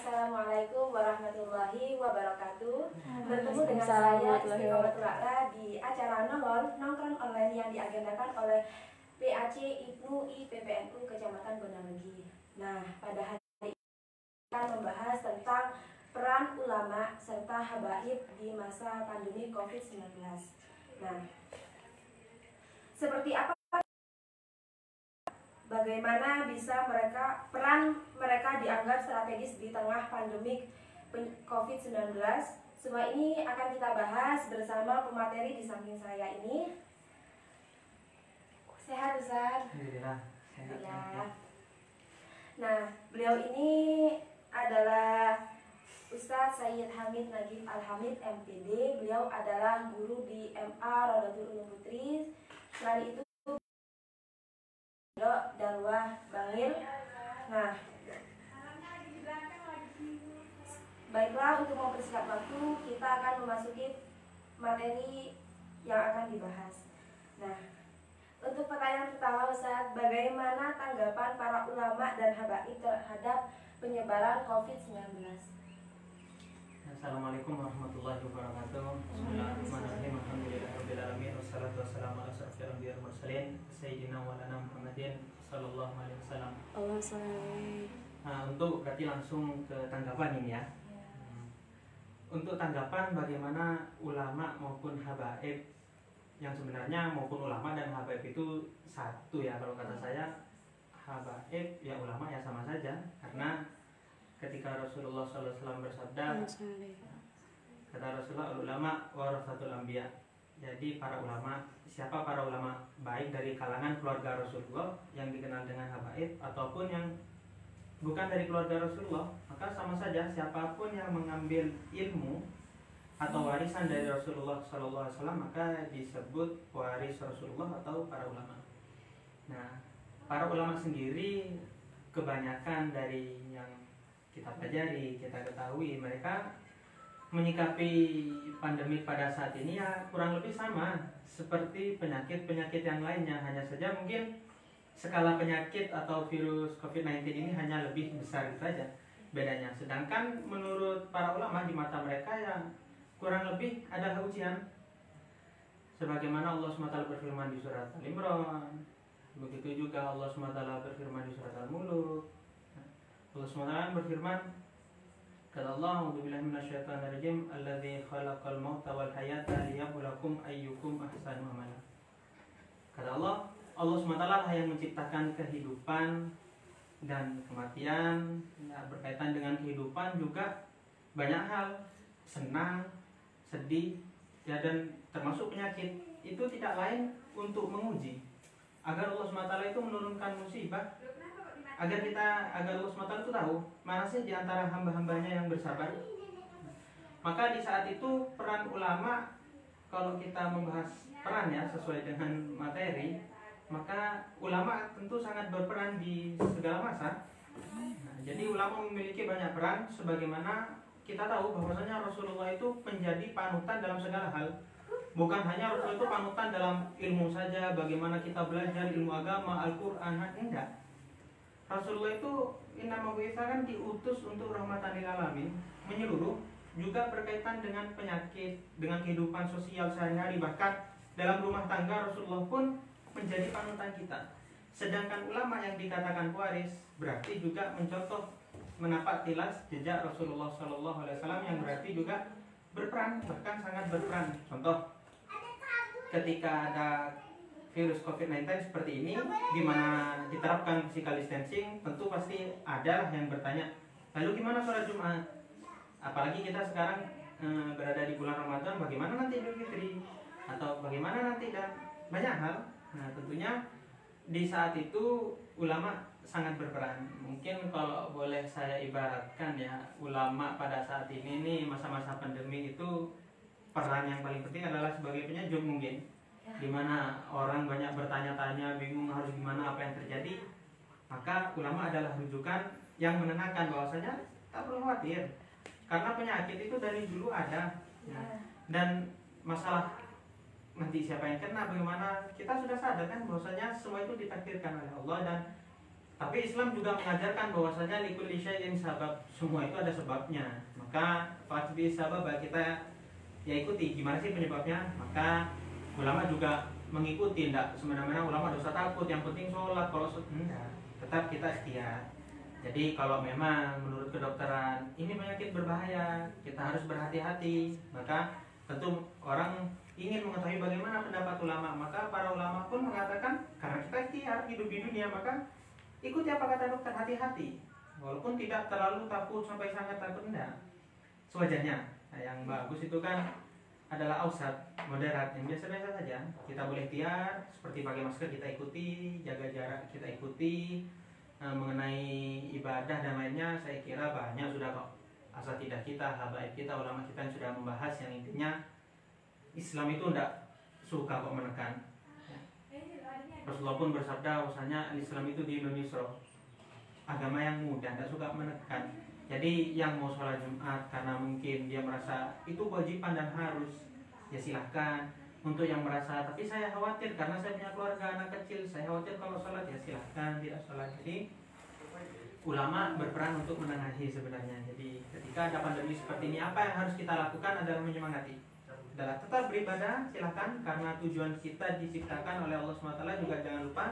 Assalamualaikum warahmatullahi wabarakatuh. Bertemu dengan saya Istiqomatul di acara nongkrong online yang diagendakan oleh PAC Ibnu IPPNU Kecamatan Gondalegi. Nah, pada hari ini kita akan membahas tentang peran ulama serta habaib di masa pandemi COVID-19. Nah, seperti apa? Bagaimana bisa peran mereka dianggap strategis di tengah pandemik COVID-19? Semua ini akan kita bahas bersama pemateri di samping saya ini. Sehat, Ustaz? Alhamdulillah. Nah, beliau ini adalah Ustadz Sayyid Hamid Najib Al-Hamid MPD. Beliau adalah guru di MA Rodatul Ulum Putri. Selain itu Dalwah Bangil. Nah, baiklah, untuk mempersingkat waktu, kita akan memasuki materi yang akan dibahas. Nah, untuk pertanyaan pertama, Ustaz, bagaimana tanggapan para ulama dan habaib terhadap penyebaran COVID-19? Assalamualaikum warahmatullahi wabarakatuh. Bismillahirrahmanirrahim. Alhamdulillahirabbil alamin wassalatu wassalamu ala asyrofil anbiya'i wal mursalin sayyidina wa lana Muhammadin sallallahu alaihi wasallam. Nah, untuk berarti langsung ke tanggapan ini ya. Untuk tanggapan bagaimana ulama maupun habaib, yang sebenarnya maupun ulama dan habaib itu satu ya, kalau kata saya habaib ya ulama ya sama saja, karena ketika Rasulullah SAW bersabda, kata Rasulullah, ulama warasatul anbiya. Jadi para ulama, siapa para ulama, baik dari kalangan keluarga Rasulullah yang dikenal dengan habaib ataupun yang bukan dari keluarga Rasulullah, maka sama saja siapapun yang mengambil ilmu atau warisan dari Rasulullah SAW maka disebut waris Rasulullah atau para ulama. Nah, para ulama sendiri kebanyakan dari yang kita pelajari, kita ketahui, mereka menyikapi pandemi pada saat ini ya kurang lebih sama seperti penyakit-penyakit yang lainnya. Hanya saja mungkin skala penyakit atau virus COVID-19 ini hanya lebih besar itu saja bedanya. Sedangkan menurut para ulama di mata mereka ya kurang lebih adalah ujian. Sebagaimana Allah SWT berfirman di surat Al-Imran, begitu juga Allah SWT berfirman di surat Al-Mulk. Allah SWT berfirman, kata Allah, a'udzubillahi minasyaitonirrajim, alladzi khalaqal mauta wal hayata liyabluwakum ayyukum ahsanu amala. Kata Allah, Allah SWT lah yang menciptakan kehidupan dan kematian. Ya, berkaitan dengan kehidupan juga banyak hal, senang, sedih, ya, dan termasuk penyakit. Itu tidak lain untuk menguji agar Allah SWT itu menurunkan musibah, agar Allah SWT itu tahu mana sih di antara hamba-hambanya yang bersabar. Maka di saat itu peran ulama, kalau kita membahas peran ya sesuai dengan materi, maka ulama tentu sangat berperan di segala masa. Nah, jadi ulama memiliki banyak peran, sebagaimana kita tahu bahwasanya Rasulullah itu menjadi panutan dalam segala hal. Bukan hanya Rasulullah itu panutan dalam ilmu saja, bagaimana kita belajar ilmu agama, Al-Quran, enggak. Rasulullah itu kan diutus untuk rahmatan lil alamin, menyeluruh, juga berkaitan dengan penyakit, dengan kehidupan sosial sehari-hari, bahkan dalam rumah tangga Rasulullah pun menjadi panutan kita. Sedangkan ulama yang dikatakan waris berarti juga mencontoh, menapak tilas jejak Rasulullah SAW, yang berarti juga berperan, bahkan sangat berperan. Contoh, ketika ada virus COVID-19 seperti ini, di mana diterapkan physical distancing, tentu pasti ada yang bertanya, lalu gimana sholat Jumat? Apalagi kita sekarang berada di bulan Ramadan, bagaimana nanti Idul Fitri? Atau bagaimana nanti, dan banyak hal. Nah, tentunya di saat itu ulama sangat berperan. Mungkin kalau boleh saya ibaratkan ya, ulama pada saat ini nih, masa-masa pandemi itu peran yang paling penting adalah sebagai penyejuk mungkin, dimana orang banyak bertanya-tanya, bingung harus gimana, apa yang terjadi. Maka ulama adalah rujukan yang menenangkan bahwasanya tak perlu khawatir, karena penyakit itu dari dulu ada. Dan masalah nanti siapa yang kena, bagaimana, kita sudah sadar kan bahwasanya semua itu ditakdirkan oleh Allah, dan Tapi Islam juga mengajarkan bahwasanya likulli syai'in sabab, semua itu ada sebabnya. Maka fatbi sabab kita ya ikuti gimana sih penyebabnya. Maka ulama juga mengikuti, tidak semena-mena ulama dosa takut yang penting sholat. Kalau enggak, tetap kita ikhtiar. Jadi kalau memang menurut kedokteran ini penyakit berbahaya, kita harus berhati-hati. Maka tentu orang ingin mengetahui bagaimana pendapat ulama. Maka para ulama pun mengatakan karena kita ikhtiar hidup di dunia, maka ikuti apa kata dokter, hati-hati. Walaupun tidak terlalu takut sampai sangat takut, enggak. Sewajarnya. Nah, yang bagus itu kan adalah ausat, moderat, yang biasa-biasa saja. Kita boleh ikhtiar, seperti pakai masker kita ikuti, jaga jarak kita ikuti. Mengenai ibadah dan lainnya saya kira banyak sudah kok. Asatidah kita, habaib kita, ulama kita yang sudah membahas, yang intinya Islam itu enggak suka kok menekan. Rasulullah pun bersabda usahanya Islam itu di Indonesia agama yang mudah, tidak suka menekan. Jadi yang mau sholat Jumat karena mungkin dia merasa itu kewajiban dan harus, ya silahkan. Untuk yang merasa tapi saya khawatir karena saya punya keluarga anak kecil, saya khawatir kalau sholat, ya silahkan tidak sholat. Jadi ulama berperan untuk menengahi sebenarnya. Jadi ketika ada pandemi seperti ini, apa yang harus kita lakukan adalah menyemangati, adalah tetap beribadah, silahkan, karena tujuan kita diciptakan oleh Allah SWT. Juga jangan lupa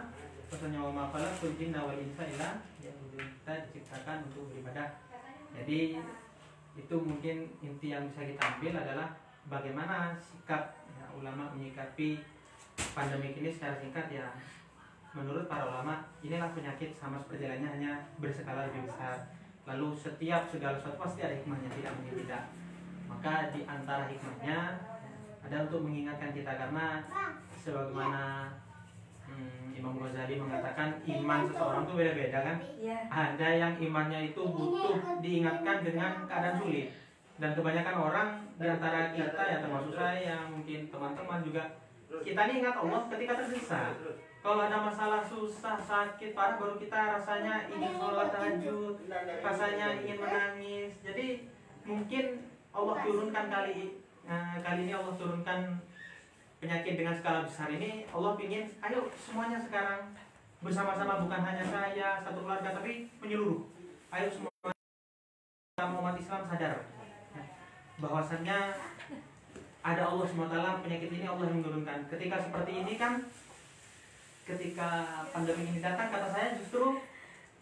pesannya wa ma khalaqtul jinna wal insa illa liya'budun, kita diciptakan untuk beribadah. Jadi itu mungkin inti yang bisa kita ambil adalah bagaimana sikap ya, ulama menyikapi pandemi ini secara singkat. Ya menurut para ulama inilah penyakit sama seperti lainnya, hanya berskala lebih besar. Lalu setiap segala sesuatu pasti ada hikmahnya, tidak mungkin tidak. Maka di antara hikmahnya ada untuk mengingatkan kita, karena sebagaimana Imam Ghazali mengatakan iman seseorang itu beda-beda kan. Ada yang imannya itu butuh diingatkan dengan keadaan sulit, dan kebanyakan orang di antara kita ya termasuk saya, mungkin teman-teman juga, kita ini ingat Allah ketika terdesak. Kalau ada masalah susah, sakit, parah, baru kita rasanya ingin sholat tahajud, rasanya ingin menangis. Jadi mungkin Allah turunkan kali ini Allah turunkan penyakit dengan skala besar ini. Allah ingin ayo semuanya sekarang bersama-sama, bukan hanya saya satu keluarga tapi menyeluruh. Ayo semua umat Islam sadar bahwasannya ada Allah SWT, penyakit ini Allah yang menurunkan. Ketika seperti ini kan, ketika pandemi ini datang, kata saya justru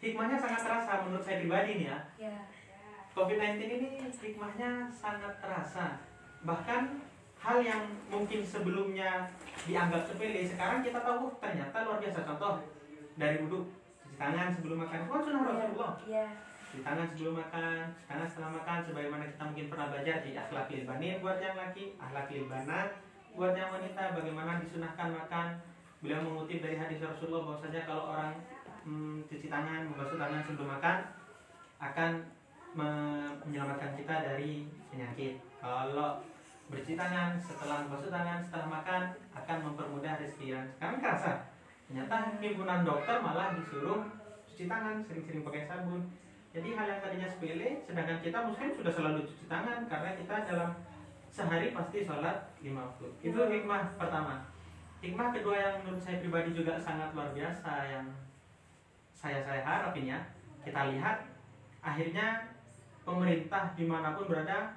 hikmahnya sangat terasa menurut saya pribadi nih ya. COVID-19 ini hikmahnya sangat terasa. Bahkan hal yang mungkin sebelumnya dianggap sepele, sekarang kita tahu ternyata luar biasa. Contoh dari wudhu, cuci tangan sebelum makan, sunnah Rasulullah. Cuci tangan sebelum makan, cuci tangan setelah makan, sebagaimana kita mungkin pernah belajar di akhlak lil banin buat yang laki, akhlak lil banat buat yang wanita, bagaimana disunahkan makan. Beliau mengutip dari hadis Rasulullah bahwasanya kalau orang cuci tangan, membasuh tangan sebelum makan akan menyelamatkan kita dari penyakit. Kalau bercuci tangan setelah membasuh tangan setelah makan akan mempermudah rezeki. Sekarang kerasa ternyata himpunan dokter malah disuruh cuci tangan, sering-sering pakai sabun. Jadi hal yang tadinya sepele, sedangkan kita muslim sudah selalu cuci tangan karena kita dalam sehari pasti sholat 5 waktu. Itu hikmah pertama. Hikmah kedua yang menurut saya pribadi juga sangat luar biasa, yang saya harapin ya, kita lihat akhirnya pemerintah dimanapun berada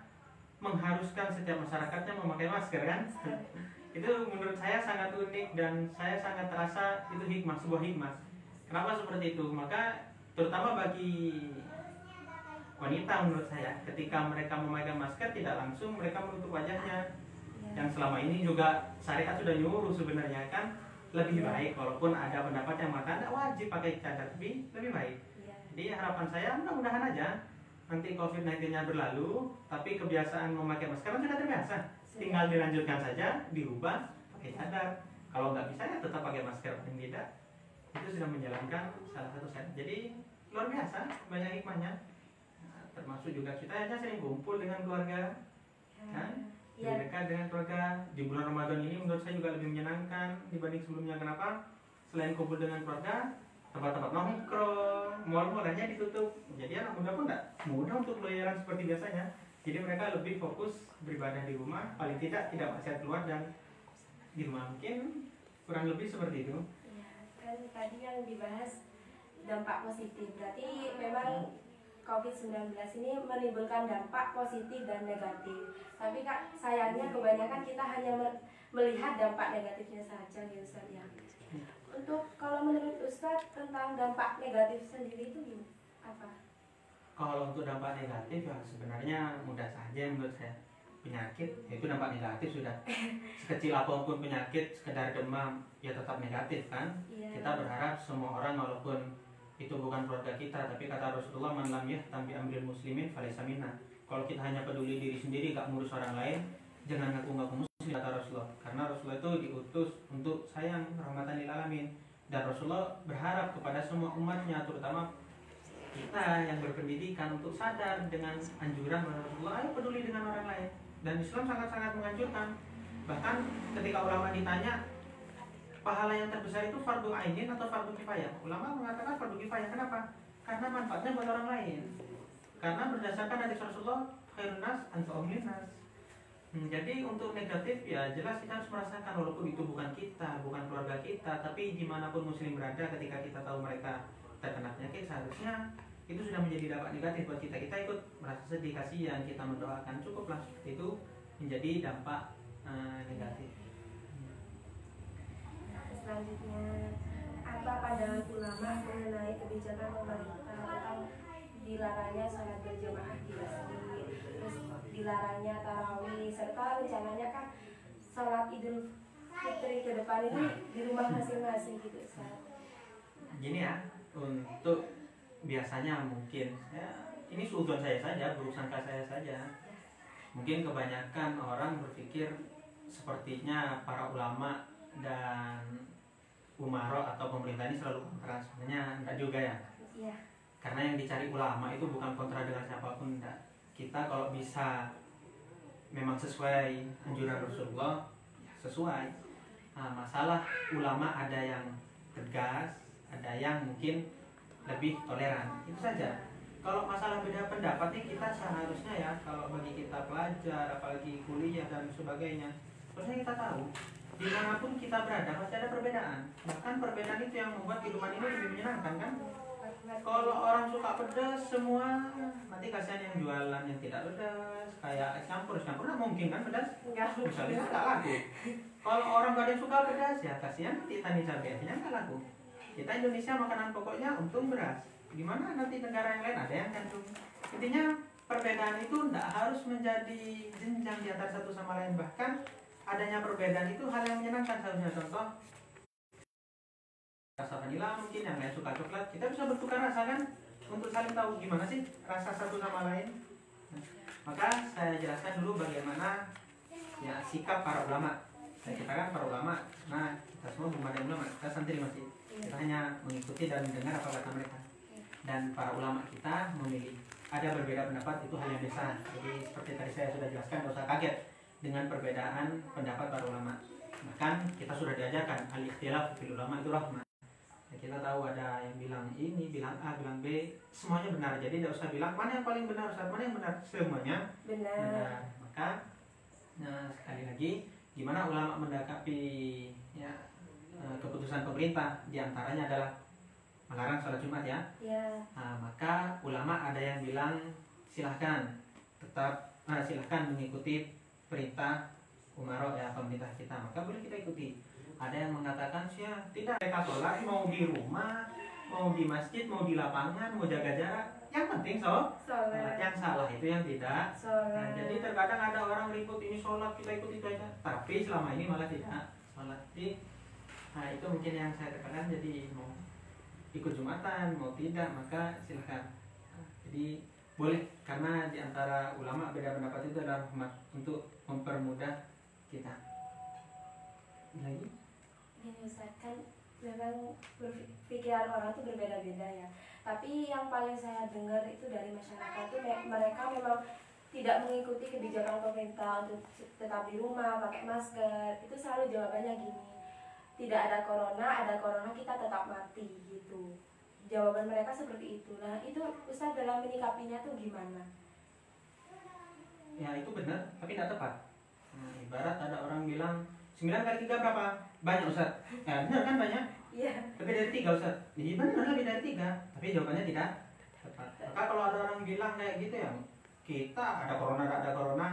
mengharuskan setiap masyarakatnya memakai masker kan. Itu menurut saya sangat unik dan saya sangat terasa itu hikmah, sebuah hikmah. Kenapa seperti itu? Maka terutama bagi wanita menurut saya, ketika mereka memakai masker tidak langsung mereka menutup wajahnya. Yang selama ini juga syariat sudah nyuruh sebenarnya kan, lebih baik walaupun ada pendapat yang mengatakan tidak wajib pakai cadar, tapi lebih baik. Jadi harapan saya mudah-mudahan aja nanti COVID-19-nya berlalu, tapi kebiasaan memakai masker kan sudah terbiasa, tinggal dilanjutkan saja, dirubah pakai cadar. Kalau nggak bisa ya tetap pakai masker, paling tidak itu sudah menjalankan salah satu syariat. Jadi luar biasa banyak hikmahnya. Termasuk juga kita hanya sering kumpul dengan keluarga kan, lebih dekat dengan keluarga. Di bulan Ramadan ini menurut saya juga lebih menyenangkan dibanding sebelumnya. Kenapa? Selain kumpul dengan keluarga, tempat-tempat nongkrong, mal-mal hanya ditutup. Jadi anak muda pun tidak mudah untuk pelayaran seperti biasanya. Jadi mereka lebih fokus beribadah di rumah, paling tidak maksiat keluar dan di rumah. Mungkin kurang lebih seperti itu. Kan tadi yang dibahas dampak positif. Berarti memang COVID-19 ini menimbulkan dampak positif dan negatif. Tapi Kak, sayangnya kebanyakan kita hanya melihat dampak negatifnya saja ya Ustaz ya. Untuk kalau menurut Ustaz tentang dampak negatif sendiri itu apa? Kalau untuk dampak negatif ya sebenarnya mudah saja menurut saya. Penyakit itu dampak negatif sudah. Sekecil apapun penyakit, sekedar demam ya tetap negatif kan. Kita berharap semua orang walaupun itu bukan keluarga kita, tapi kata Rasulullah, man lam yahtam bi amril muslimin falaysa minna. Kalau kita hanya peduli diri sendiri, gak ngurus orang lain, jangan ngaku-ngaku muslim, kata Rasulullah. Karena Rasulullah itu diutus untuk sayang, rahmatan lil alamin. Dan Rasulullah berharap kepada semua umatnya, terutama kita yang berpendidikan, untuk sadar dengan anjuran Rasulullah, ayo peduli dengan orang lain. Dan Islam sangat-sangat menganjurkan. Bahkan ketika ulama ditanya pahala yang terbesar itu fardu ainin atau fardu kifayah, ulama mengatakan fardu kifayah. Kenapa? Karena manfaatnya buat orang lain. Karena berdasarkan hadis Rasulullah, khairun nas anfa'uhum linnas. Jadi untuk negatif ya jelas kita harus merasakan, walaupun itu bukan kita, bukan keluarga kita, tapi dimanapun muslim berada, ketika kita tahu mereka terkena penyakit, seharusnya itu sudah menjadi dampak negatif buat kita. Kita ikut merasa sedih, kasihan, kita mendoakan, cukuplah seperti itu menjadi dampak negatif. Selanjutnya, apa pandangan ulama mengenai kebijakan pemerintah tentang dilarangnya sholat berjamaah di masjid, terus dilarangnya tarawih, serta rencananya kan sholat Idul Fitri ke depan ini di rumah masing-masing gitu Ustaz. Gini ya, untuk biasanya mungkin ya, ini suudzon saya saja, buruk sangka saya saja. Mungkin kebanyakan orang berpikir sepertinya para ulama dan umaro atau pemerintah ini selalu kontra. Sebenarnya enggak juga ya. Iya. Karena yang dicari ulama itu bukan kontra dengan siapapun, enggak. Kita kalau bisa memang sesuai anjuran Rasulullah, ya sesuai. Nah, masalah ulama ada yang tegas, ada yang mungkin lebih toleran, itu saja. Kalau masalah beda pendapat ini kita seharusnya ya, kalau bagi kita pelajar, apalagi kuliah dan sebagainya, harusnya kita tahu dimanapun kita berada pasti ada perbedaan. Bahkan perbedaan itu yang membuat kehidupan ini lebih menyenangkan kan. Kalau orang suka pedas semua, nanti kasihan yang jualan yang tidak pedas, kayak campur nah mungkin kan pedas, misalnya nggak laku. Kalau orang gak ada yang suka pedas ya kasihan nanti tani cabenya nggak laku. Kita Indonesia makanan pokoknya untung beras. Gimana nanti negara yang lain ada yang kandung. Intinya perbedaan itu tidak harus menjadi jenjang di antara satu sama lain. Bahkan adanya perbedaan itu hal yang menyenangkan. Seharusnya contoh rasa vanila, mungkin yang lain suka coklat, kita bisa bertukar rasa kan, untuk saling tahu gimana sih rasa satu sama lain. Maka saya jelaskan dulu bagaimana ya sikap para ulama. Saya katakan para ulama, nah kita semua belum ada ulama, kita santri masih, kita hanya mengikuti dan mendengar apa kata mereka. Dan para ulama kita memilih, ada berbeda pendapat itu hal yang biasa. Jadi seperti tadi saya sudah jelaskan, tidak usah kaget dengan perbedaan pendapat para ulama. Bahkan kita sudah diajarkan al-ikhtilaf fil ulama itu rahmah. Kita tahu ada yang bilang ini, bilang A, bilang B, semuanya benar. Jadi tidak usah bilang mana yang paling benar, mana yang benar, semuanya benar. Maka nah, sekali lagi, gimana ulama mendakapi ya, keputusan pemerintah, diantaranya adalah melarang sholat Jumat ya. Nah, maka ulama ada yang bilang silahkan silahkan mengikuti perintah umaro ya pemerintah kita, maka boleh kita ikuti. Ada yang mengatakan sih tidak, mereka sholat mau di rumah, mau di masjid, mau di lapangan, mau jaga jarak, yang penting sholat. Yang salah itu yang tidak nah, jadi terkadang ada orang ribut ini sholat kita ikut itu aja, tapi selama ini malah tidak sholat. Jadi nah itu mungkin yang saya katakan, jadi mau ikut Jumatan mau tidak maka silahkan. Jadi boleh, karena diantara ulama beda pendapat itu adalah rahmat untuk mempermudah kita. Lagi ini Ustaz, kan memang pikiran orang itu berbeda-beda ya. Tapi yang paling saya dengar itu dari masyarakat itu mereka memang tidak mengikuti kebijakan pemerintah untuk tetap di rumah, pakai masker. Itu selalu jawabannya gini, tidak ada corona kita tetap mati gitu. Jawaban mereka seperti itu. Nah itu Ustaz dalam menyikapinya tuh gimana? Ya itu benar, tapi tidak tepat. Nah, ibarat ada orang bilang 9 kali 3 berapa? Banyak Ustaz. Ya benar kan banyak? Iya. Lebih dari 3 Ustaz. Jadi benar lebih dari 3. Tapi jawabannya tidak tepat. Maka kalau ada orang bilang kayak gitu ya, kita ada corona, gak ada corona,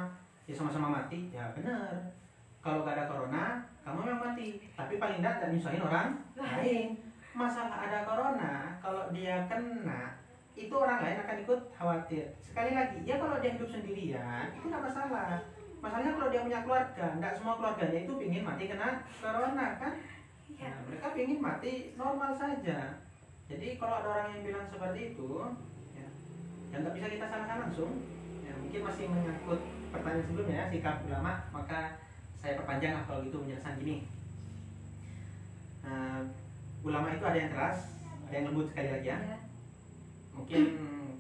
ya sama-sama mati. Ya benar. Kalau gak ada corona, kamu memang mati. Tapi paling tidak nyusahin orang lain. Masalah ada corona, kalau dia kena, itu orang lain akan ikut khawatir. Sekali lagi, ya kalau dia hidup sendirian, itu tidak masalah. Masalahnya kalau dia punya keluarga, tidak semua keluarganya itu ingin mati kena corona kan? Nah, mereka ingin mati normal saja. Jadi kalau ada orang yang bilang seperti itu, ya, yang tak bisa kita salahkan langsung. Ya, mungkin masih menyangkut pertanyaan sebelumnya ya, sikap ulama, maka saya perpanjang lah kalau gitu penjelasan gini. Ulama itu ada yang keras, ada yang lembut sekali lagi ya. Mungkin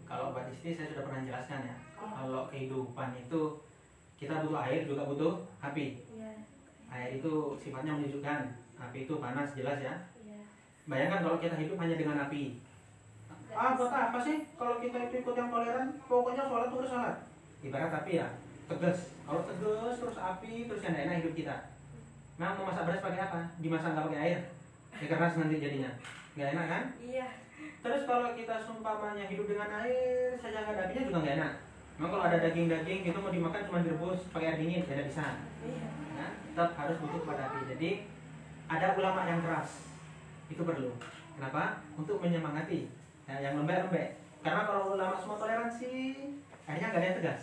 kalau buat istri saya sudah pernah jelaskan ya. Kalau kehidupan itu kita butuh air juga butuh api. Air itu sifatnya menyejukkan, api itu panas jelas ya. Bayangkan kalau kita hidup hanya dengan api. Buat apa sih kalau kita itu ikut yang toleran? Pokoknya sholat terus sholat. Ibarat api ya, tegas. Kalau tegas terus api terus yang enak hidup kita. Nah mau masak beras pakai apa? Dimasak nggak pakai air? Ya keras nanti jadinya, nggak enak kan? Iya. Terus kalau kita seumpamanya hidup dengan air saja nggak ada apinya juga nggak enak. Memang kalau ada daging-daging itu mau dimakan cuma direbus pakai air dingin tidak bisa. Nah, tetap harus butuh pada api. Jadi ada ulama yang keras itu perlu. Kenapa? Untuk menyemangati yang lembek-lembek. Karena kalau ulama semua toleransi, akhirnya nggak ada yang tegas.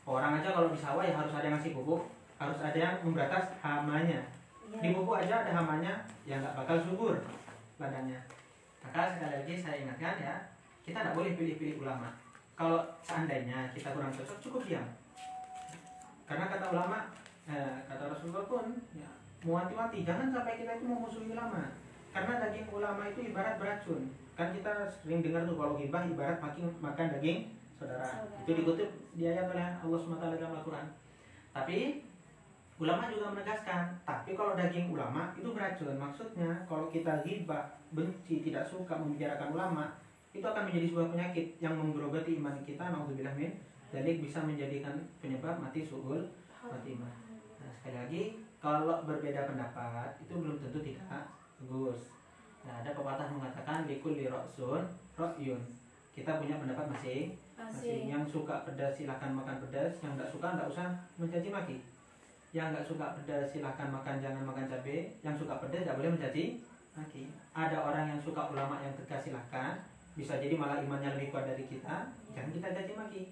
Orang aja kalau di sawah ya harus ada yang ngasih pupuk, harus ada yang memberantas hamanya. Di pupuk aja ada hamanya yang nggak bakal subur badannya. Maka sekali lagi saya ingatkan ya, kita tidak boleh pilih-pilih ulama. Kalau seandainya kita kurang cocok, cukup diam. Karena kata ulama, kata Rasulullah pun, ya, muati-wati, jangan sampai kita itu memusuhi ulama. Karena daging ulama itu ibarat beracun. Kan kita sering dengar tuh kalau ghibah ibarat makan daging saudara. Itu dikutip di ayat oleh Allah SWT dalam Al-Quran. Tapi ulama juga menegaskan, tapi kalau daging ulama itu beracun. Maksudnya kalau kita ghibah, benci, tidak suka membicarakan ulama, itu akan menjadi sebuah penyakit yang menggerogoti iman kita. Nauzubillah min dzalik, bisa menjadikan penyebab mati su'ul khotimah. Nah, sekali lagi kalau berbeda pendapat itu belum tentu tidak bagus. Nah, ada pepatah mengatakan likulli ra'sun ra'yun. Kita punya pendapat masing-masing. Yang suka pedas silahkan makan pedas, yang tidak suka tidak usah mencaci maki. Yang nggak suka pedas silahkan makan, jangan makan cabai. Yang suka pedas tidak boleh mencaci maki. Ada orang yang suka ulama yang tegas silahkan, bisa jadi malah imannya lebih kuat dari kita, jangan kita caci maki.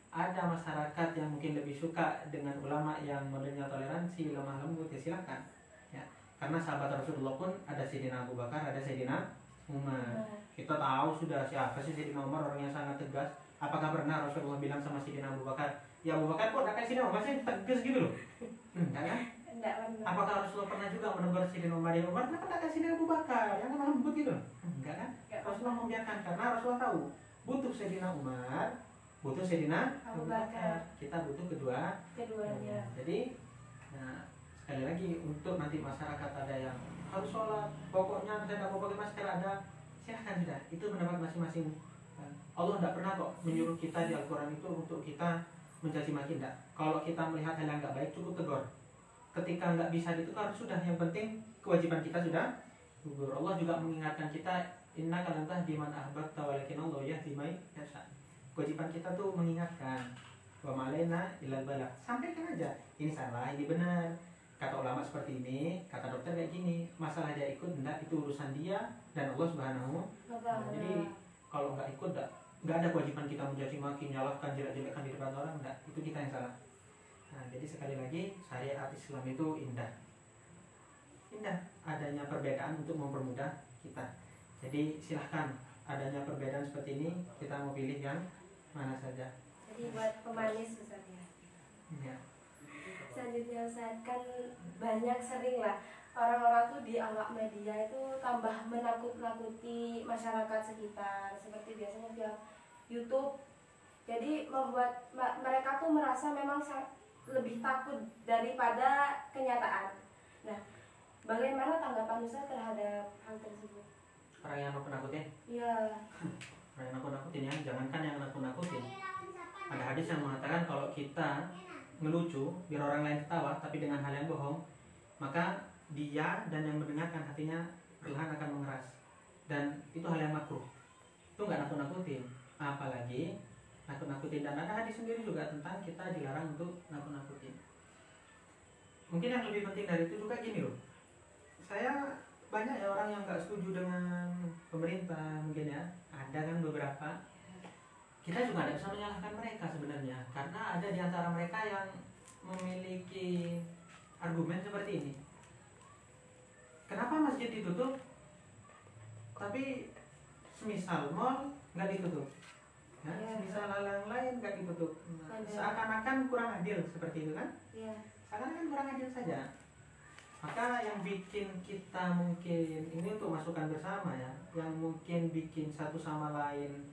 Ada masyarakat yang mungkin lebih suka dengan ulama yang modelnya toleransi, lemah lembut, ya silahkan ya. Karena sahabat Rasulullah pun ada Sayyidina Abu Bakar, ada Sayyidina Umar. Kita tahu sudah siapa sih Sayyidina Umar, orang yang sangat tegas. Apakah pernah Rasulullah bilang sama Sayyidina Abu Bakar, ya Abu Bakar kok kayak Sayyidina Umar sih tegas gitu loh? Enggak kan? Apakah Rasulullah pernah juga menegur Sayyidina Umar, ya Umar kenapa tak kasih Abu Bakar yang lemah lembut gitu? Enggak kan? Rasulullah membiarkan karena Rasulullah tahu butuh Sayyidina Umar, butuh Sayyidina Abu Bakar. Kita butuh keduanya. Jadi, nah, sekali lagi untuk nanti masyarakat ada yang harus sholat, pokoknya saya nggak mau pakai masker, ada silahkan sudah. Itu pendapat masing-masing. Allah tidak pernah kok menyuruh kita di Al-Quran itu untuk kita mencaci maki, tidak. Kalau kita melihat hal yang nggak baik cukup tegur. Ketika nggak bisa ditukar sudah, yang penting kewajiban kita sudah gugur. Allah juga mengingatkan kita, inna kalantah diman ahbabta walakin Allah yahdi may yasha. Kewajiban kita tuh mengingatkan, wa malena ilal balagh. Sampaikan aja, ini salah, ini benar. Kata ulama seperti ini, kata dokter kayak gini. Masalah dia ikut enggak, itu urusan dia dan Allah Subhanahu wa ta'ala. Jadi kalau nggak ikut nggak ada kewajiban kita mencaci maki, menyalahkan, jelek-jelekan di depan orang, enggak. Itu kita yang salah. Nah, jadi sekali lagi syariat Islam itu indah. Indah adanya perbedaan untuk mempermudah kita. Jadi silahkan adanya perbedaan seperti ini, kita mau pilih yang mana saja. Jadi buat pemanis Ustaz ya. Ya. Selanjutnya Ustaz, kan banyak sering lah orang-orang tuh di awak media itu tambah menakut-nakuti masyarakat sekitar, seperti biasanya via YouTube. Jadi membuat mereka tuh merasa memang lebih takut daripada kenyataan. Nah, bagaimana tanggapan Ustaz terhadap hal tersebut? Orang yang nakut-nakutin? Iya. Orang yang nakut-nakutin ya, jangankan yang nakut-nakutin. Ada hadis yang mengatakan kalau kita ngelucu biar orang lain ketawa tapi dengan hal yang bohong, maka dia dan yang mendengarkan hatinya perlahan akan mengeras, dan itu hal yang makruh. Itu nggak nakut-nakutin, apalagi nakut-nakutin. Dan ada hadis sendiri juga tentang kita dilarang untuk nakut-nakutin. Mungkin yang lebih penting dari itu juga gini loh, saya banyak ya orang yang nggak setuju dengan pemerintah, mungkin ya ada kan beberapa. Kita juga tidak bisa menyalahkan mereka sebenarnya, karena ada di antara mereka yang memiliki argumen seperti ini. Kenapa masjid ditutup tapi semisal mall nggak ditutup, ya, semisal hal yang lain nggak ditutup? Seakan-akan kurang adil seperti itu kan? Seakan-akan kurang adil saja. Maka yang bikin kita mungkin ini untuk masukan bersama ya, yang mungkin bikin satu sama lain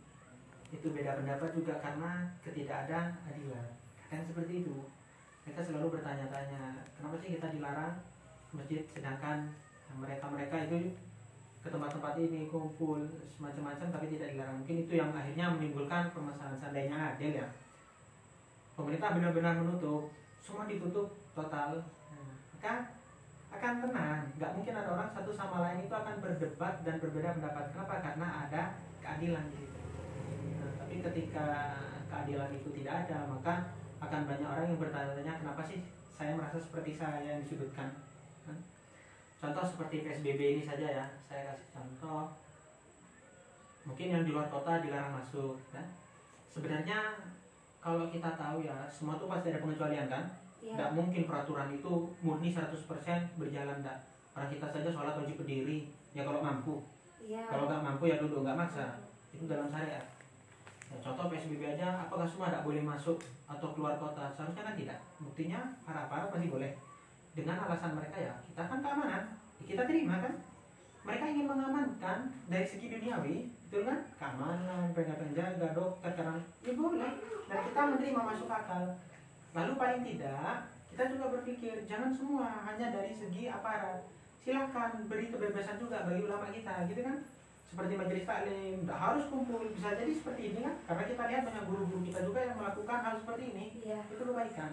itu beda pendapat juga karena ketidakadilan. Kan seperti itu. Mereka selalu bertanya-tanya, kenapa sih kita dilarang masjid sedangkan mereka itu ke tempat-tempat ini kumpul semacam-macam tapi tidak dilarang. Mungkin itu yang akhirnya menimbulkan permasalahan. Seandainya adil ya, pemerintah benar-benar menutup, semua ditutup total, maka akan tenang. Nggak mungkin ada orang satu sama lain itu akan berdebat dan berbeda pendapat. Kenapa? Karena ada keadilan di situ. Tapi ketika keadilan itu tidak ada, maka akan banyak orang yang bertanya-tanya, kenapa sih saya merasa seperti saya yang disudutkan. Contoh seperti PSBB ini saja ya, saya kasih contoh. Mungkin yang di luar kota dilarang masuk kan? Sebenarnya kalau kita tahu ya, semua itu pasti ada pengecualian kan? Tidak mungkin peraturan itu murni 100% berjalan. Tidak. Orang kita saja sholat wajib berdiri ya kalau mampu. Kalau nggak mampu ya duduk, nggak maksa. Itu dalam syariat. Ya, contoh PSBB aja, apakah semua tidak boleh masuk atau keluar kota? Seharusnya kan tidak. Buktinya para masih boleh. Dengan alasan mereka ya, kita kan keamanan, kita terima kan. Mereka ingin mengamankan dari segi duniawi, betul kan? Keamanan, penjaga, dokter, karena ya boleh. Dan kita menerima masuk akal. Lalu paling tidak, kita juga berpikir jangan semua hanya dari segi aparat. Silahkan beri kebebasan juga bagi ulama kita, gitu kan? Seperti majelis taklim, tidak harus kumpul, bisa jadi seperti ini kan? Karena kita lihat banyak guru-guru kita juga yang melakukan hal seperti ini, itu kebaikan.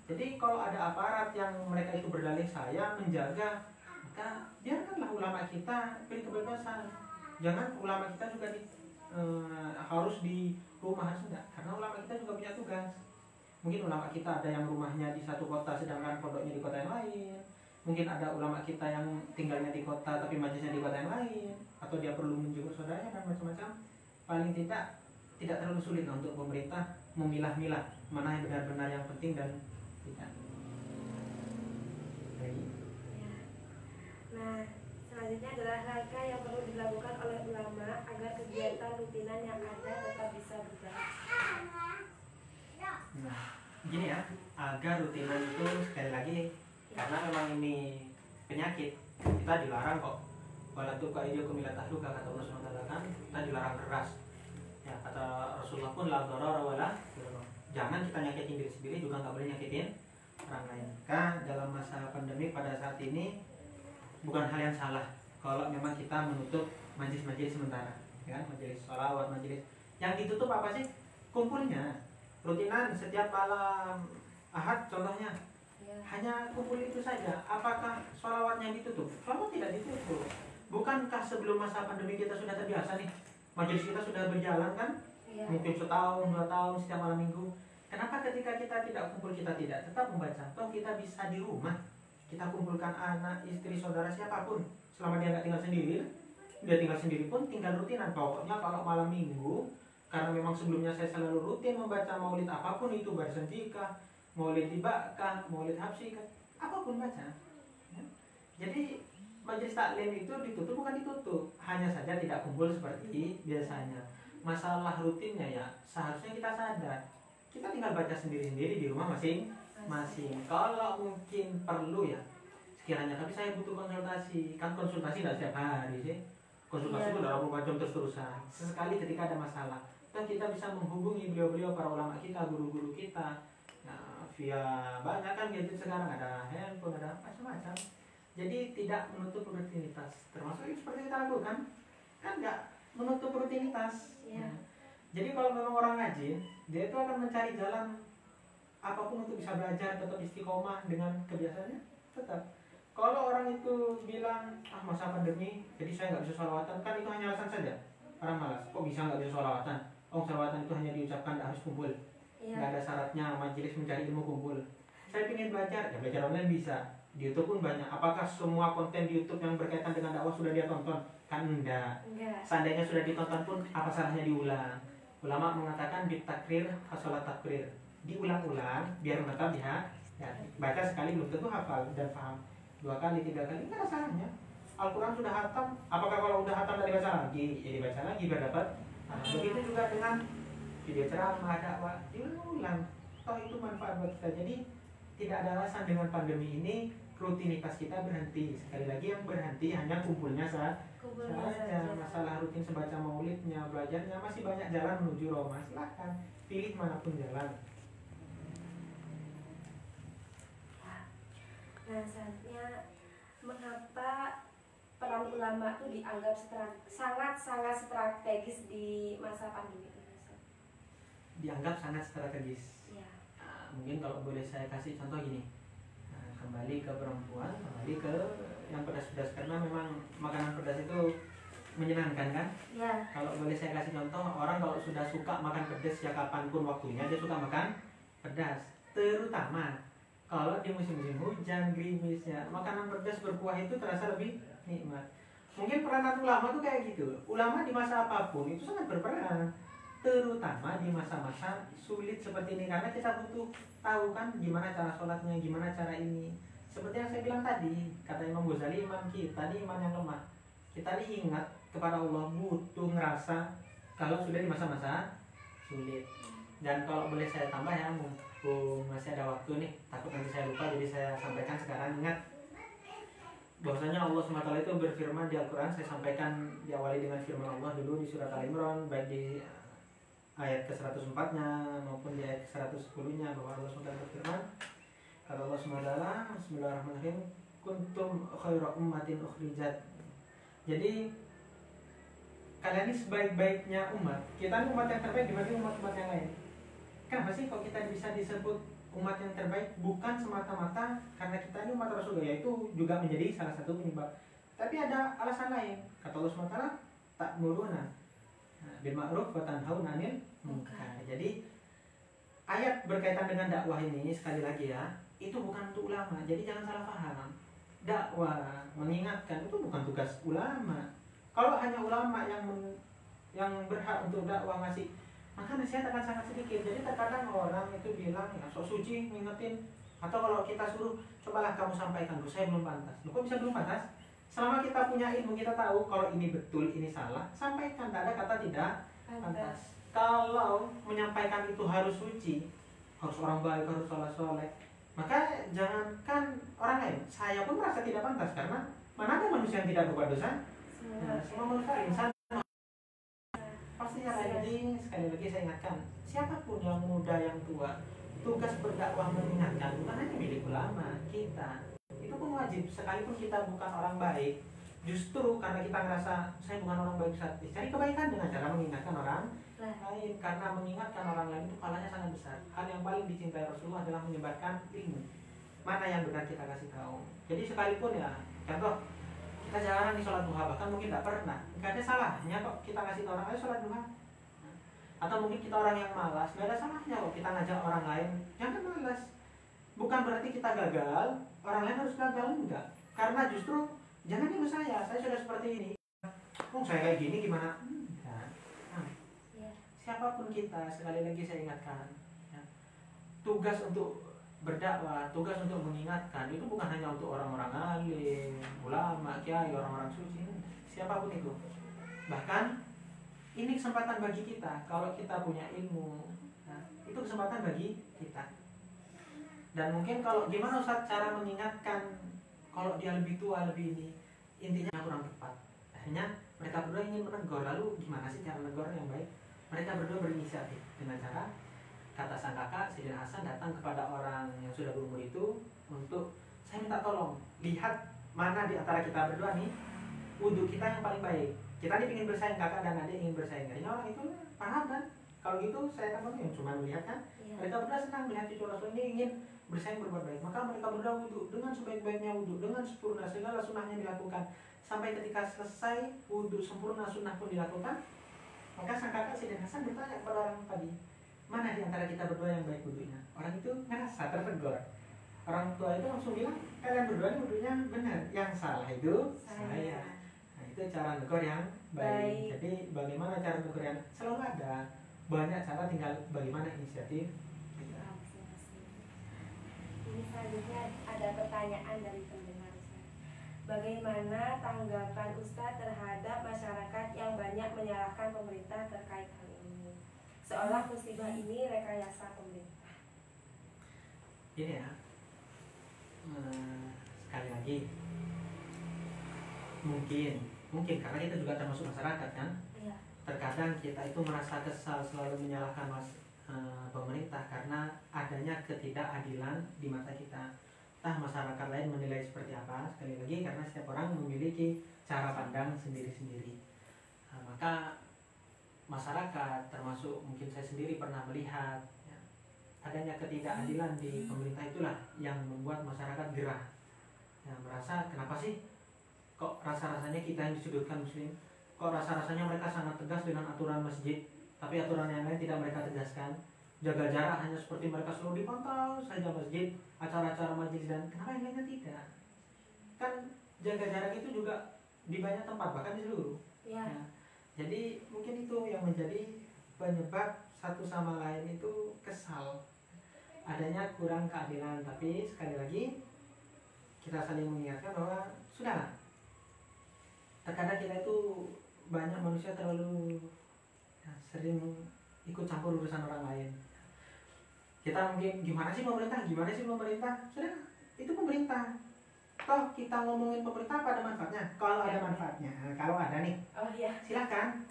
Jadi kalau ada aparat yang mereka itu berdalih saya menjaga, maka biarkanlah ulama kita beri kebebasan. Jangan ulama kita juga harus di rumah, harus enggak, karena ulama kita juga punya tugas. Mungkin ulama kita ada yang rumahnya di satu kota sedangkan pondoknya di kota yang lain. Mungkin ada ulama kita yang tinggalnya di kota tapi majelisnya di kota yang lain, atau dia perlu menjenguk saudaranya dan macam-macam. Paling tidak terlalu sulit untuk pemerintah memilah-milah mana yang benar-benar yang penting dan tidak. Nah, selanjutnya adalah langkah yang perlu dilakukan oleh ulama agar kegiatan rutinan yang ada tetap bisa berjalan. Nah, gini ya, agar rutinan itu sekali lagi karena memang ini penyakit, kita dilarang kok. Walaupun kaidiyakum ila tahluka, kata Allah SWT kan, kita dilarang keras. Ya, kata Rasulullah pun la darara wala dirara. Jangan kita nyakitin diri sendiri, juga nggak boleh nyakitin orang lain. Kan dalam masa pandemi pada saat ini bukan hal yang salah kalau memang kita menutup majelis-majelis sementara, ya kan? Majelis sholawat, majelis yang ditutup apa sih? Kumpulnya, rutinan setiap malam Ahad contohnya, hanya kumpul itu saja. Apakah sholawatnya ditutup? Sholawat tidak ditutup. Bukankah sebelum masa pandemi kita sudah terbiasa nih, majelis kita sudah berjalan kan? Mungkin setahun, 2 tahun setiap malam minggu. Kenapa ketika kita tidak kumpul, kita tidak tetap membaca? Toh kita bisa di rumah, kita kumpulkan anak, istri, saudara, siapapun, selama dia nggak tinggal sendiri. Dia tinggal sendiri pun tinggal rutinan. Pokoknya kalau malam minggu, karena memang sebelumnya saya selalu rutin membaca maulid apapun itu, barisan fikah, maulid tibakah, maulid habsikah, apapun baca ya. Jadi majelis taklim itu ditutup bukan ditutup, hanya saja tidak kumpul seperti biasanya. Masalah rutinnya ya seharusnya kita sadar, kita tinggal baca sendiri-sendiri di rumah masing-masing. Kalau mungkin perlu ya sekiranya, tapi saya butuh konsultasi. Kan konsultasi tidak setiap hari sih, konsultasi itu dalam 24 jam terus-terusan. Sesekali ketika ada masalah, dan kita bisa menghubungi beliau-beliau para ulama kita, guru-guru kita. Nah, via banyak kan gadget sekarang, ada handphone, ada macam-macam. Jadi tidak menutup rutinitas, termasuk seperti kita lakukan kan, nggak menutup rutinitas. Nah, jadi kalau memang orang rajin, dia itu akan mencari jalan apapun untuk bisa belajar, tetap istiqomah dengan kebiasaannya tetap. Kalau orang itu bilang masa pandemi jadi saya nggak bisa sholawatan, kan itu hanya alasan saja. Orang malas, kok bisa nggak bisa sholawatan? Oh, sholawatan itu hanya diucapkan, nggak harus kumpul, nggak ada syaratnya majelis mencari ilmu kumpul. Saya ingin belajar, ya belajar online bisa. Di YouTube pun banyak. Apakah semua konten di YouTube yang berkaitan dengan dakwah sudah dia tonton? Kan enggak. Seandainya sudah ditonton pun apa salahnya diulang? Ulama mengatakan bitakrir hasolat takrir, diulang-ulang biar menetap di hati. Ya, baca sekali belum tentu hafal dan paham. 2 kali, 3 kali, enggak ada salahnya. Al-Quran sudah hatam, apakah kalau udah hatam tidak dibaca lagi? Ya dibaca lagi biar dapat. Nah, begitu juga dengan video ceramah, dakwah, diulang. Toh itu manfaat buat kita. Jadi tidak ada alasan dengan pandemi ini rutinitas kita berhenti. Sekali lagi yang berhenti hanya kumpulnya saja. Masalah rutin sebaca maulidnya, belajarnya, masih banyak jalan menuju Roma. Silahkan pilih manapun jalan. Nah, saatnya mengapa peran ulama itu dianggap sangat-sangat strategis di masa pandemi itu? Dianggap sangat strategis. Ya. Mungkin kalau boleh saya kasih contoh gini. Kembali ke perempuan, kembali ke yang pedas-pedas, karena memang makanan pedas itu menyenangkan kan? Ya. Kalau boleh saya kasih contoh, orang kalau sudah suka makan pedas ya kapanpun waktunya dia suka makan pedas. Terutama kalau di musim-musim hujan, gerimis ya, makanan pedas berkuah itu terasa lebih nikmat. Mungkin peranan ulama tuh kayak gitu. Ulama di masa apapun itu sangat berperan, terutama di masa-masa sulit seperti ini, karena kita butuh tahu kan gimana cara sholatnya, gimana cara ini. Seperti yang saya bilang tadi, kata Imam Ghazali, iman kita ini iman yang lemah. Kita ini ingat kepada Allah, butuh ngerasa kalau sudah di masa-masa sulit. Dan kalau boleh saya tambah ya, mumpung masih ada waktu nih, takut nanti saya lupa, jadi saya sampaikan sekarang. Ingat bahwasanya Allah SWT itu berfirman di Al-Quran. Saya sampaikan diawali dengan firman Allah dulu di surat Al-Imran, baik di ayat ke-104-nya maupun di ayat ke-110-nya, bahwa Allah SWT berfirman, kata Allah SWT, Bismillahirrahmanirrahim, kuntum khaira ummatin ukhrijat. Jadi kalian ini sebaik-baiknya umat. Kita ini umat yang terbaik dibanding umat-umat yang lain. Kenapa sih kok kita bisa disebut umat yang terbaik? Bukan semata-mata karena kita ini umat Rasulullah, yaitu juga menjadi salah satu penyebab. Tapi ada alasan lain. Kata Allah SWT, ta'muruna bil ma'ruf wa tanhauna 'anil munkar. Jadi ayat berkaitan dengan dakwah ini sekali lagi ya, itu bukan untuk ulama. Jadi jangan salah paham. Dakwah, mengingatkan itu bukan tugas ulama. Kalau hanya ulama yang berhak untuk dakwah ngasih, maka nasihat akan sangat sedikit. Jadi terkadang orang itu bilang ya sok suci ngingetin, atau kalau kita suruh cobalah kamu sampaikan, saya belum pantas. Loh, kok bisa belum pantas? Selama kita punya ilmu, kita tahu kalau ini betul, ini salah, sampaikan. Tidak ada kata tidak pantas. Kalau menyampaikan itu harus suci, harus orang baik, harus soleh, maka jangankan orang lain, saya pun merasa tidak pantas, karena mana ada manusia yang tidak berbuat dosa? Semua manusia insan. Pastinya lagi, sekali lagi saya ingatkan, siapapun yang muda, yang tua, tugas berdakwah mengingatkan bukan hanya milik ulama, kita. Itu pun wajib, sekalipun kita bukan orang baik. Justru karena kita ngerasa saya bukan orang baik, saat cari kebaikan dengan cara mengingatkan orang lain. Karena mengingatkan orang lain itu pahalanya sangat besar. Hal yang paling dicintai Rasulullah adalah menyebarkan ilmu. Mana yang benar kita kasih tahu. Jadi sekalipun ya, contoh kita jarang nih sholat duha, bahkan mungkin tidak pernah, nggak ada salahnya kok kita kasih tahu orang lain sholat duha. Atau mungkin kita orang yang malas, nggak ada salahnya kok kita ngajak orang lain jangan malas. Bukan berarti kita gagal, orang lain harus gagal, enggak. Karena justru jangan niru saya sudah seperti ini. Oh saya kayak gini gimana? Enggak. Siapapun kita, sekali lagi saya ingatkan, ya, tugas untuk berdakwah, tugas untuk mengingatkan itu bukan hanya untuk orang-orang alim, ulama, kiai, orang-orang suci, siapapun itu. Bahkan ini kesempatan bagi kita. Kalau kita punya ilmu, nah, itu kesempatan bagi kita. Dan mungkin kalau gimana Ustaz cara mengingatkan kalau dia lebih tua, lebih ini, intinya kurang tepat. Akhirnya mereka berdua ingin menegur, lalu gimana sih cara menegur yang baik? Mereka berdua berinisiatif dengan cara, kata sang kakak Sayyidina Hasan datang kepada orang yang sudah berumur itu untuk, saya minta tolong lihat mana di antara kita berdua nih wudhu kita yang paling baik. Kita ini ingin bersaing, kakak dan adik ingin bersaing. Akhirnya orang itu paham kan, Kalau gitu saya kan yang cuma melihat kan, mereka berdua senang melihat cucu Rasul ini ingin bersaing berbuat baik. Maka mereka berdua wudhu dengan sebaik-baiknya wudhu, dengan sempurna segala sunnahnya dilakukan. Sampai ketika selesai wudhu sempurna sunnah pun dilakukan, maka sang kakak Sayyidina Hasan bertanya kepada orang tadi, mana di antara kita berdua yang baik wudhunya? Orang itu ngerasa tertegur. Orang tua itu langsung bilang, kalian berdua ini wudhunya benar, yang salah itu saya. Nah itu cara negur yang baik. Jadi bagaimana cara negur yang selalu ada, banyak cara, tinggal bagaimana inisiatif. Ini selanjutnya ada pertanyaan dari pendengar Ustaz. Bagaimana tanggapan Ustaz terhadap masyarakat yang banyak menyalahkan pemerintah terkait hal ini? Seolah musibah ini rekayasa pemerintah. Ini ya, sekali lagi, mungkin karena kita juga termasuk masyarakat kan. Iya. Terkadang kita itu merasa kesal selalu menyalahkan pemerintah karena adanya ketidakadilan di mata kita. Entah masyarakat lain menilai seperti apa, sekali lagi karena setiap orang memiliki cara pandang sendiri-sendiri. Maka masyarakat, termasuk mungkin saya sendiri pernah melihat ya, adanya ketidakadilan di pemerintah itulah yang membuat masyarakat gerah. Ya, merasa kenapa sih kok rasa-rasanya kita yang disudutkan muslim, kok rasa-rasanya mereka sangat tegas dengan aturan masjid, tapi aturan yang lain tidak mereka tegaskan. Jaga jarak hanya seperti mereka selalu dipantau saja masjid, acara-acara majelis, dan kenapa yang lainnya tidak? Kan jaga jarak itu juga di banyak tempat, bahkan di seluruh. Ya. Ya. Jadi mungkin itu yang menjadi penyebab satu sama lain itu kesal. Adanya kurang keadilan, tapi sekali lagi kita saling mengingatkan bahwa sudahlah. Terkadang kita itu banyak manusia terlalu sering ikut campur urusan orang lain. Kita mungkin gimana sih pemerintah, sudah itu pemerintah. Toh kita ngomongin pemerintah apa ada manfaatnya? Kalau ada manfaatnya, kalau ada nih, silakan.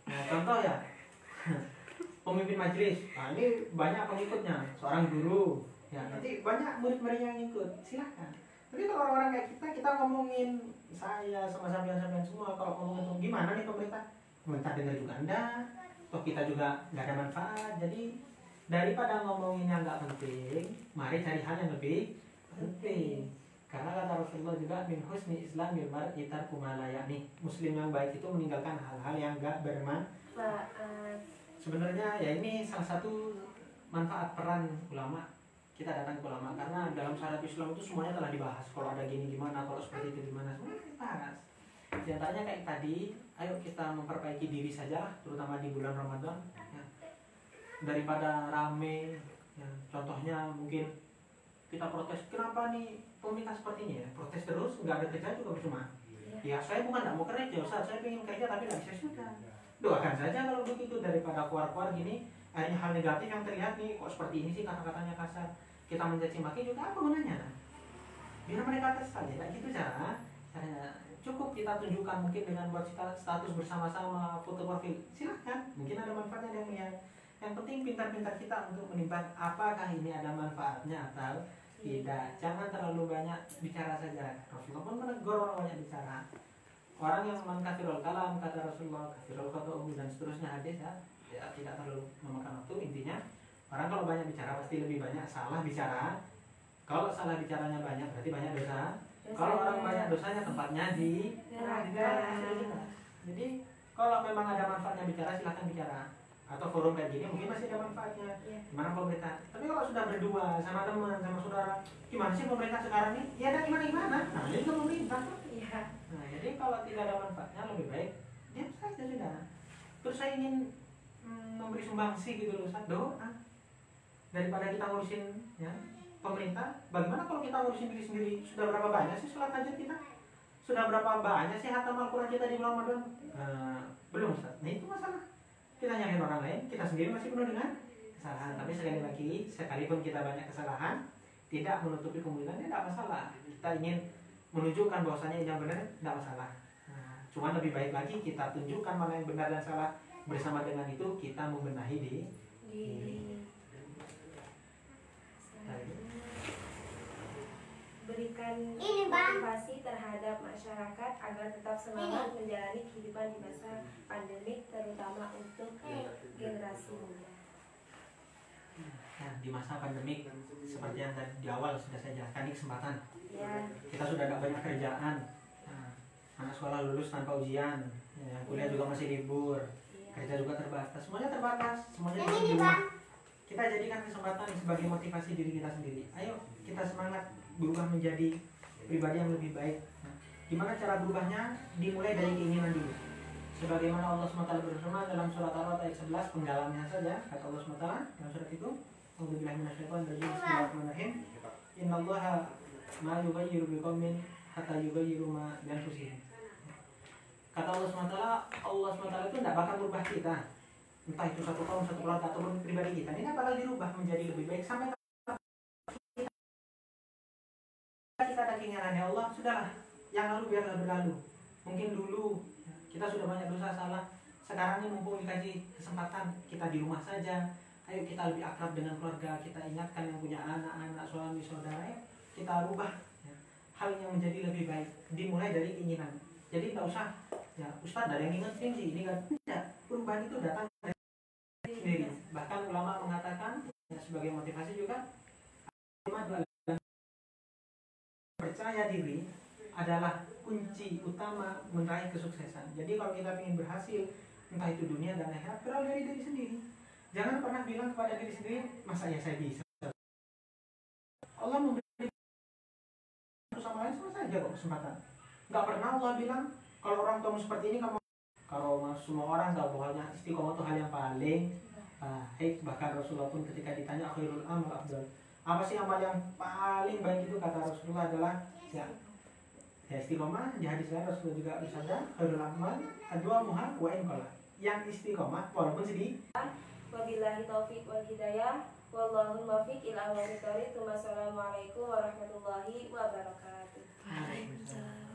Nah, contoh ya, pemimpin majelis, nah ini banyak pengikutnya, seorang guru, ya nanti banyak murid-muridnya yang ikut, silakan. Tapi kalau orang-orang kayak kita ngomongin saya sama sampean semua, kalau ngomongin gimana nih pemerintah dengar juga enggak, toh kita juga nggak ada manfaat. Jadi daripada ngomongin yang nggak penting, mari cari hal yang lebih penting. Karena kata Rasulullah juga, min husni islamil mar'i tarku ma la ya'ni. Muslim yang baik itu meninggalkan hal-hal yang nggak bermanfaat. Sebenarnya ya ini salah satu manfaat peran ulama. Kita datang ke ulama karena dalam syariat Islam itu semuanya telah dibahas. Kalau ada gini gimana, kalau seperti itu gimana, semuanya dibahas. Di antaranya kayak tadi, ayo kita memperbaiki diri saja, terutama di bulan Ramadan. Ya. Daripada rame, ya, contohnya mungkin kita protes, kenapa nih pemerintah seperti ini ya? Protes terus, nggak ada kerja juga percuma. Ya saya bukan nggak mau kerja, Ustaz, saya pengen kerja tapi nggak bisa sudah. Doakan saja kalau begitu, daripada keluar-keluar gini, akhirnya hal negatif yang terlihat nih, kok seperti ini sih kata-katanya kasar. Kita mencaci maki juga apa gunanya? Biar mereka kesal ya, kayak gitu caranya. Cukup kita tunjukkan mungkin dengan buat status bersama-sama, foto profil, silahkan. Mungkin ada manfaatnya yang melihat. Yang penting pintar-pintar kita untuk menimbang apakah ini ada manfaatnya atau tidak. Jangan terlalu banyak bicara saja. Rasulullah pun menegur orang banyak bicara. Orang yang mengkafirul kalam, kata Rasulullah, kafirul khoto'u dan seterusnya hadis ya, tidak terlalu memakan waktu. Intinya orang kalau banyak bicara pasti lebih banyak salah bicara. Kalau salah bicaranya banyak berarti banyak dosa. Kalau orang banyak dosanya tempatnya di neraka. Jadi kalau memang ada manfaatnya bicara, silahkan bicara. Atau forum kayak gini mungkin masih ada manfaatnya. Gimana pemerintah? Tapi kalau sudah berdua sama teman, sama saudara, gimana sih pemerintah sekarang nih? Ya ada gimana? Nah ini ke pemerintah. Nah jadi kalau tidak ada manfaatnya lebih baik diam saja sudah. Terus saya ingin memberi sumbangsi gitu loh, Ustaz, doa. Daripada kita ngurusin ya pemerintah, bagaimana kalau kita ngurusin diri sendiri? Sudah berapa banyak sih sholat hajat kita? Sudah berapa banyak sih hatam Al-Quran kita di bulan Ramadan? Belum, Ustaz. Nah itu masalah. Kita nyalahin orang lain, kita sendiri masih penuh dengan kesalahan. Tapi sekali lagi, sekalipun kita banyak kesalahan, tidak menutupi kemungkinannya, tidak masalah. Kita ingin menunjukkan bahwasanya yang benar, tidak masalah. Cuma lebih baik lagi kita tunjukkan mana yang benar dan salah. Bersama dengan itu kita membenahi diri. Berikan motivasi terhadap masyarakat agar tetap semangat menjalani kehidupan di masa pandemik, terutama untuk generasi muda. di masa pandemik seperti yang tadi di awal sudah saya jelaskan, ini kesempatan. Ya. Kita sudah tidak banyak kerjaan. Nah, anak sekolah lulus tanpa ujian, ya, kuliah juga masih libur, kerja juga terbatas, semuanya terbatas, semuanya di rumah. Kita jadikan kesempatan sebagai motivasi diri kita sendiri. Ayo kita semangat berubah menjadi pribadi yang lebih baik. Nah, gimana cara berubahnya? Dimulai dari keinginan dulu. Sebagaimana Allah SWT berfirman dalam surat Ar-Ra'd ayat 11, penggalannya saja, kata Allah SWT dalam surat itu, A'udzubillahi minasyaitonir rajim, bismillahirrahmanirrahim. Innallaha ma yughayyiru biqaumin hatta yughayyiru ma bi anfusihim. Kata Allah SWT, Allah SWT itu tidak bakal berubah kita, entah itu satu kaum, satu keluarga, ataupun pribadi kita. Ini tidak bakal dirubah menjadi lebih baik sampai kita ada keinginannya Allah, sudahlah, yang lalu biarlah berlalu. Mungkin dulu kita sudah banyak dosa salah, sekarang ini mumpung dikasih kesempatan, kita di rumah saja. Ayo kita lebih akrab dengan keluarga, kita ingatkan yang punya anak-anak, suami, saudara, ayo kita rubah ya, hal yang menjadi lebih baik. Dimulai dari keinginan. Jadi tidak usah, ya Ustaz ada yang ingetin sih, ini kan tidak. Perubahan itu datang dari sendiri. Bahkan ulama mengatakan ya, sebagai motivasi juga, percaya diri adalah kunci utama meraih kesuksesan. Jadi kalau kita ingin berhasil, entah itu dunia dan akhirat, berawal dari diri sendiri. Jangan pernah bilang kepada diri sendiri, masa ya saya bisa. Allah memberi satu sama lain sama saja kok kesempatan. Nggak pernah Allah bilang, kalau orang kamu seperti ini kamu. Kalau semua orang tahu bahwa istiqomah itu hal yang paling baik. Bahkan Rasulullah pun ketika ditanya khairul amal afdal, apa sih amal yang paling baik itu, kata Rasulullah adalah ya istiqomah. Di hadis lain Rasulullah juga bersabda, khairul amal adwamuha wa in qalla. Yang istiqomah walaupun sedih. Wabillahi taufiq wal hidayah. Wallahul muwaffiq ila aqwamit thoriq. Wassalamualaikum warahmatullahi wabarakatuh. Waalaikumsalam.